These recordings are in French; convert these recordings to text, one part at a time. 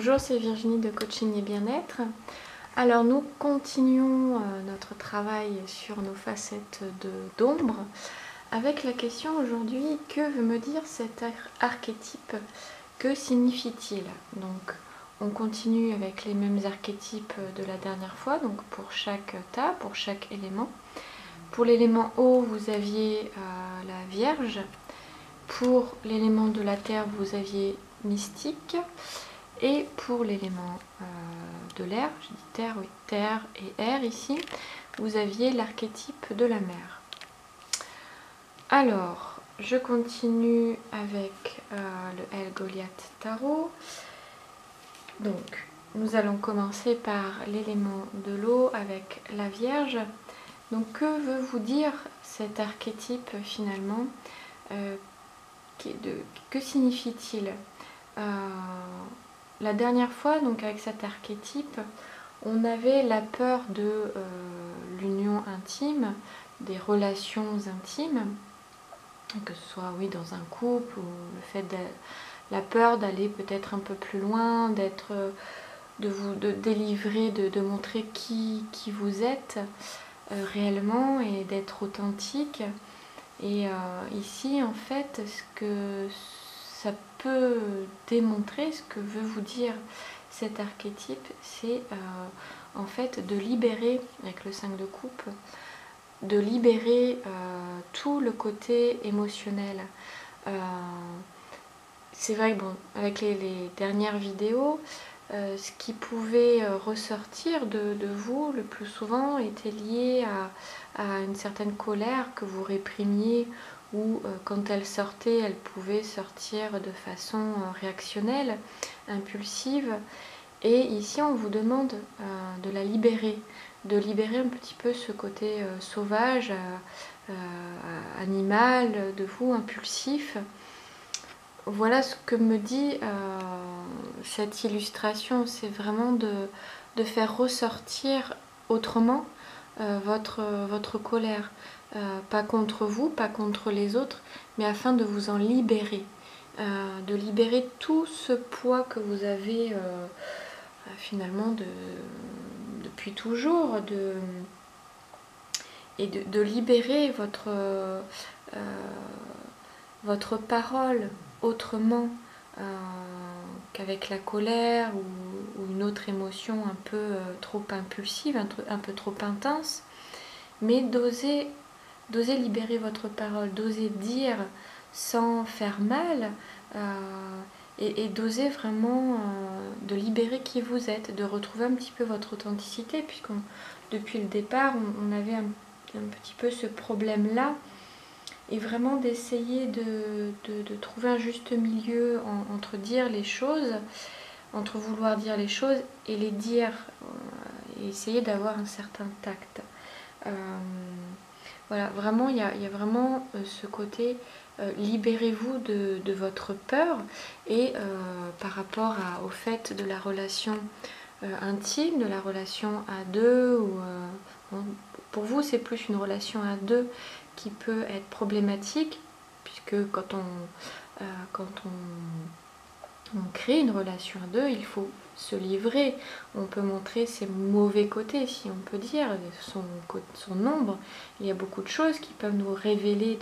Bonjour, c'est Virginie de Coaching et Bien-être. Alors nous continuons notre travail sur nos facettes d'ombre avec la question aujourd'hui, que veut me dire cet archétype? Que signifie-t-il? Donc on continue avec les mêmes archétypes de la dernière fois, donc pour chaque tas, pour chaque élément. Pour l'élément eau, vous aviez la Vierge. Pour l'élément de la terre, vous aviez mystique. Et pour l'élément de l'air, je dis terre, oui, terre et air ici, vous aviez l'archétype de la mer. Alors, je continue avec le El Goliath Tarot. Donc, nous allons commencer par l'élément de l'eau avec la Vierge. Donc, que veut vous dire cet archétype finalement? Que signifie-t-il? La dernière fois, donc avec cet archétype, on avait la peur de l'union intime, des relations intimes, que ce soit oui dans un couple ou le fait de la peur d'aller peut-être un peu plus loin, de délivrer, de montrer qui vous êtes réellement et d'être authentique. Et ici, en fait, ce que ça peut démontrer, ce que veut vous dire cet archétype, c'est en fait de libérer, avec le 5 de coupe, de libérer tout le côté émotionnel. C'est vrai que bon, avec les dernières vidéos, ce qui pouvait ressortir de vous le plus souvent était lié à une certaine colère que vous réprimiez, ou quand elle sortait, elle pouvait sortir de façon réactionnelle, impulsive. Et ici, on vous demande de la libérer, de libérer un petit peu ce côté sauvage, animal de vous, impulsif. Voilà ce que me dit cette illustration, c'est vraiment de faire ressortir autrement votre colère. Pas contre vous, pas contre les autres, mais afin de vous en libérer. De libérer tout ce poids que vous avez finalement depuis toujours, et de libérer votre parole autrement qu'avec la colère ou une autre émotion un peu trop impulsive, un peu trop intense, mais d'oser libérer votre parole, d'oser dire sans faire mal, et d'oser vraiment de libérer qui vous êtes, de retrouver un petit peu votre authenticité, puisque depuis le départ on avait un petit peu ce problème-là, et vraiment d'essayer de trouver un juste milieu entre dire les choses, entre vouloir dire les choses et les dire, et essayer d'avoir un certain tact. Voilà, vraiment, il y a vraiment ce côté, libérez-vous de votre peur, et par rapport au fait de la relation intime, de la relation à deux, ou bon, pour vous c'est plus une relation à deux qui peut être problématique, puisque quand on crée une relation à deux, il faut se livrer. On peut montrer ses mauvais côtés, si on peut dire, son ombre. Il y a beaucoup de choses qui peuvent nous révéler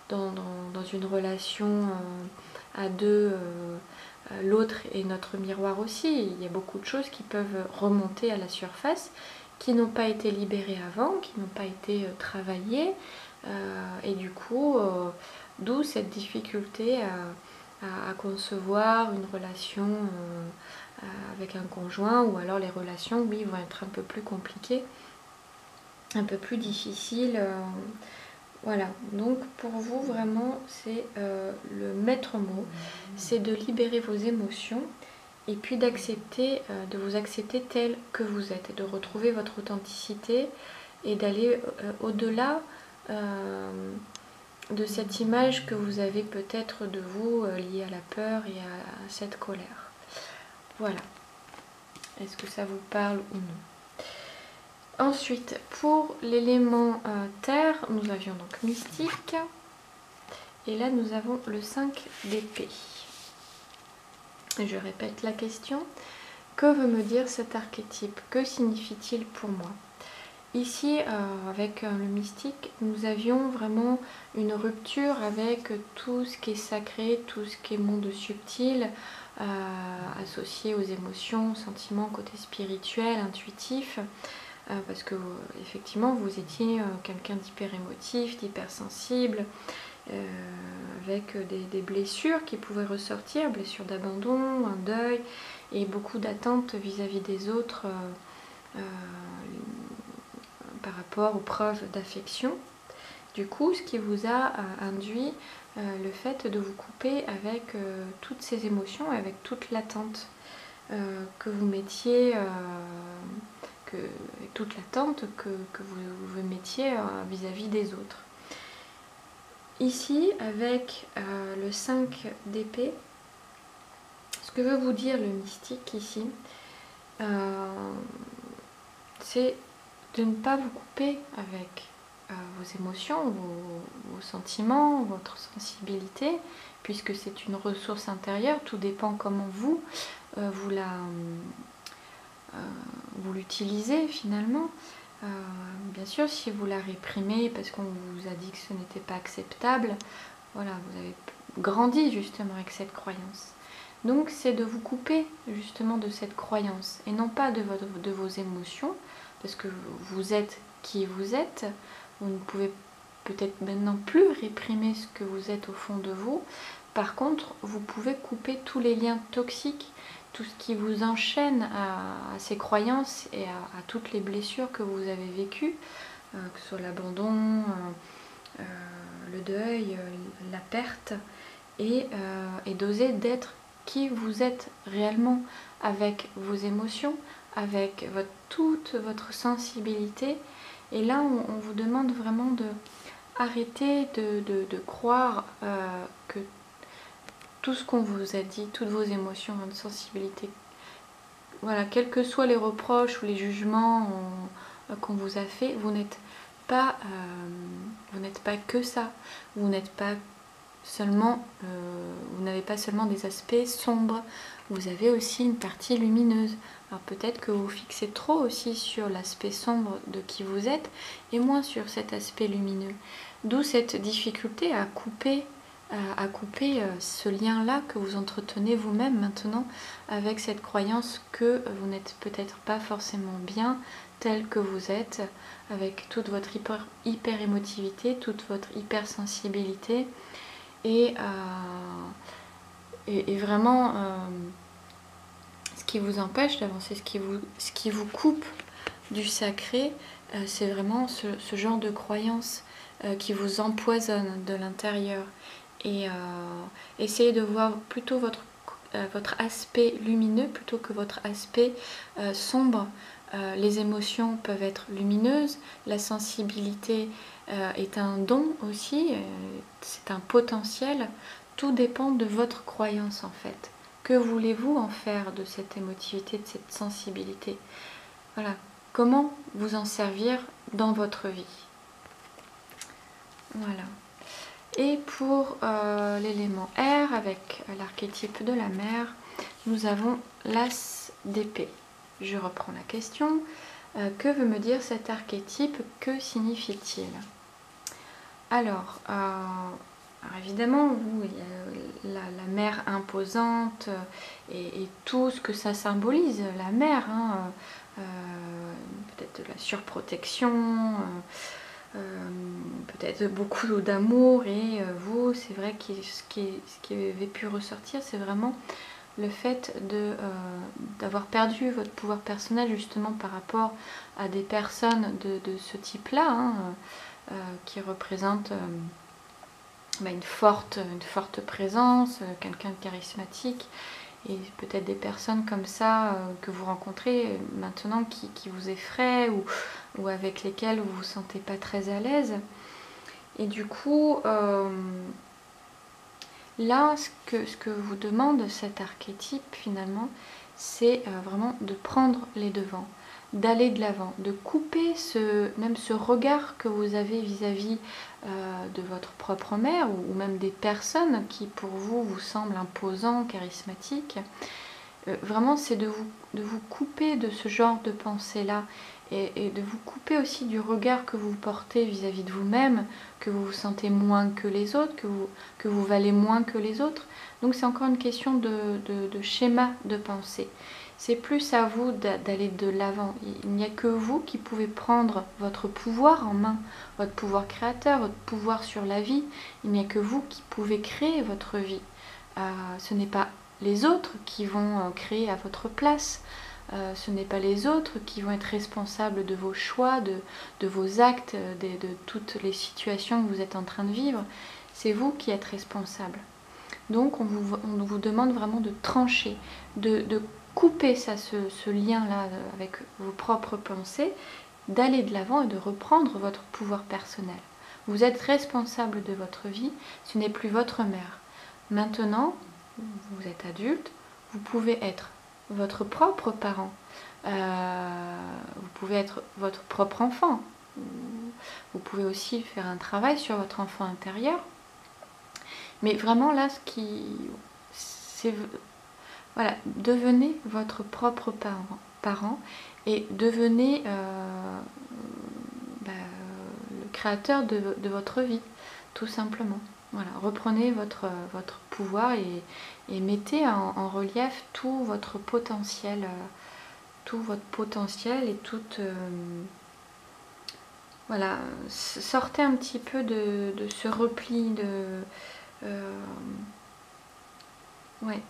dans une relation à deux. L'autre est notre miroir aussi. Il y a beaucoup de choses qui peuvent remonter à la surface, qui n'ont pas été libérées avant, qui n'ont pas été travaillées. Et du coup, d'où cette difficulté à concevoir une relation avec un conjoint, ou alors les relations, oui, vont être un peu plus compliquées, un peu plus difficiles. Voilà, donc pour vous, vraiment, c'est le maître mot, c'est de libérer vos émotions, et puis d'accepter, de vous accepter tel que vous êtes, de retrouver votre authenticité, et d'aller au-delà de cette image que vous avez peut-être de vous liée à la peur et à cette colère. Voilà. Est-ce que ça vous parle ou non? Ensuite, pour l'élément terre, nous avions donc mystique. Et là, nous avons le 5 d'épée. Je répète la question. Que veut me dire cet archétype? Que signifie-t-il pour moi? Ici, avec le mystique, nous avions vraiment une rupture avec tout ce qui est sacré, tout ce qui est monde subtil, associé aux émotions, aux sentiments, côté spirituel, intuitif, parce que effectivement, vous étiez quelqu'un d'hyper émotif, d'hypersensible, avec des blessures qui pouvaient ressortir, blessures d'abandon, un deuil, et beaucoup d'attentes vis-à-vis des autres. Par rapport aux preuves d'affection. Du coup, ce qui vous a induit le fait de vous couper avec toutes ces émotions, avec toute l'attente que vous mettiez, toute l'attente que vous mettiez vis-à-vis des autres. Ici, avec le 5 d'épée, ce que veut vous dire le mystique ici, c'est de ne pas vous couper avec vos émotions, vos sentiments, votre sensibilité, puisque c'est une ressource intérieure, tout dépend comment vous l'utilisez finalement. Bien sûr, si vous la réprimez parce qu'on vous a dit que ce n'était pas acceptable, voilà, vous avez grandi justement avec cette croyance. Donc c'est de vous couper justement de cette croyance et non pas de vos émotions, parce que vous êtes qui vous êtes, vous ne pouvez peut-être maintenant plus réprimer ce que vous êtes au fond de vous. Par contre, vous pouvez couper tous les liens toxiques, tout ce qui vous enchaîne à ces croyances et à toutes les blessures que vous avez vécues, que ce soit l'abandon, le deuil, la perte, et d'oser d'être qui vous êtes réellement avec vos émotions, avec toute votre sensibilité. Et là, on vous demande vraiment de arrêter de croire que tout ce qu'on vous a dit, toutes vos émotions, votre sensibilité, voilà, quels que soient les reproches ou les jugements qu'on vous a fait, vous n'êtes pas que ça. Vous n'êtes pas seulement, vous n'avez pas seulement des aspects sombres, vous avez aussi une partie lumineuse. Alors peut-être que vous fixez trop aussi sur l'aspect sombre de qui vous êtes et moins sur cet aspect lumineux. D'où cette difficulté à couper ce lien-là que vous entretenez vous-même maintenant avec cette croyance que vous n'êtes peut-être pas forcément bien tel que vous êtes, avec toute votre hyper émotivité, toute votre hypersensibilité. Et vraiment, ce qui vous empêche d'avancer, ce qui vous coupe du sacré, c'est vraiment ce genre de croyance qui vous empoisonne de l'intérieur. Et essayez de voir plutôt votre aspect lumineux plutôt que votre aspect sombre. Les émotions peuvent être lumineuses, la sensibilité est un don aussi, c'est un potentiel. Tout dépend de votre croyance en fait. Que voulez-vous en faire de cette émotivité, de cette sensibilité? Voilà. Comment vous en servir dans votre vie? Voilà. Et pour l'élément air, avec l'archétype de la mer, nous avons l'as d'épée. Je reprends la question. Que veut me dire cet archétype? Que signifie-t-il? Alors évidemment, vous, il y a la mer imposante et tout ce que ça symbolise, la mer, hein, peut-être de la surprotection, peut-être beaucoup d'amour, et vous, c'est vrai que ce qui avait pu ressortir, c'est vraiment le fait d'avoir perdu votre pouvoir personnel justement par rapport à des personnes de ce type-là, hein, qui représentent une forte présence, quelqu'un de charismatique, et peut-être des personnes comme ça que vous rencontrez maintenant qui vous effraient ou avec lesquelles vous vous sentez pas très à l'aise. Et du coup, là, ce que vous demande cet archétype finalement, c'est vraiment de prendre les devants, d'aller de l'avant, de couper même ce regard que vous avez vis-à-vis de votre propre mère ou même des personnes qui pour vous semblent imposants, charismatiques. Vraiment, c'est de vous couper de ce genre de pensée-là et de vous couper aussi du regard que vous portez vis-à-vis de vous-même, que vous vous sentez moins que les autres, que vous valez moins que les autres. Donc c'est encore une question de schéma de pensée. C'est plus à vous d'aller de l'avant. Il n'y a que vous qui pouvez prendre votre pouvoir en main, votre pouvoir créateur, votre pouvoir sur la vie. Il n'y a que vous qui pouvez créer votre vie. Ce n'est pas les autres qui vont créer à votre place. Ce n'est pas les autres qui vont être responsables de vos choix, de vos actes, de toutes les situations que vous êtes en train de vivre. C'est vous qui êtes responsable. Donc on vous demande vraiment de trancher, de couper ce lien-là avec vos propres pensées, d'aller de l'avant et de reprendre votre pouvoir personnel. Vous êtes responsable de votre vie, ce n'est plus votre mère. Maintenant, vous êtes adulte, vous pouvez être votre propre parent, vous pouvez être votre propre enfant, vous pouvez aussi faire un travail sur votre enfant intérieur, mais vraiment là, c'est voilà, devenez votre propre parent et devenez le créateur de votre vie, tout simplement. Voilà, reprenez votre pouvoir et mettez en relief tout votre potentiel et toute voilà, sortez un petit peu de ce repli ouais,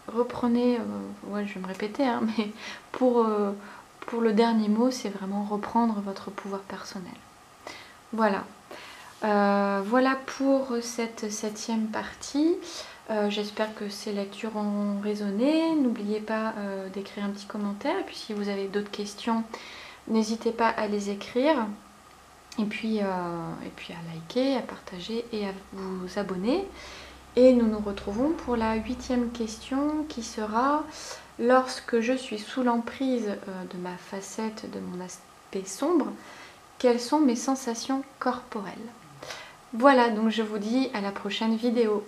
reprenez, ouais, je vais me répéter, hein, mais pour le dernier mot, c'est vraiment reprendre votre pouvoir personnel. Voilà. Voilà pour cette 7e partie. J'espère que ces lectures ont résonné. N'oubliez pas d'écrire un petit commentaire. Et puis si vous avez d'autres questions, n'hésitez pas à les écrire. Et puis à liker, à partager et à vous abonner. Et nous nous retrouvons pour la 8e question qui sera: lorsque je suis sous l'emprise de ma facette, de mon aspect sombre, quelles sont mes sensations corporelles? Voilà, donc je vous dis à la prochaine vidéo.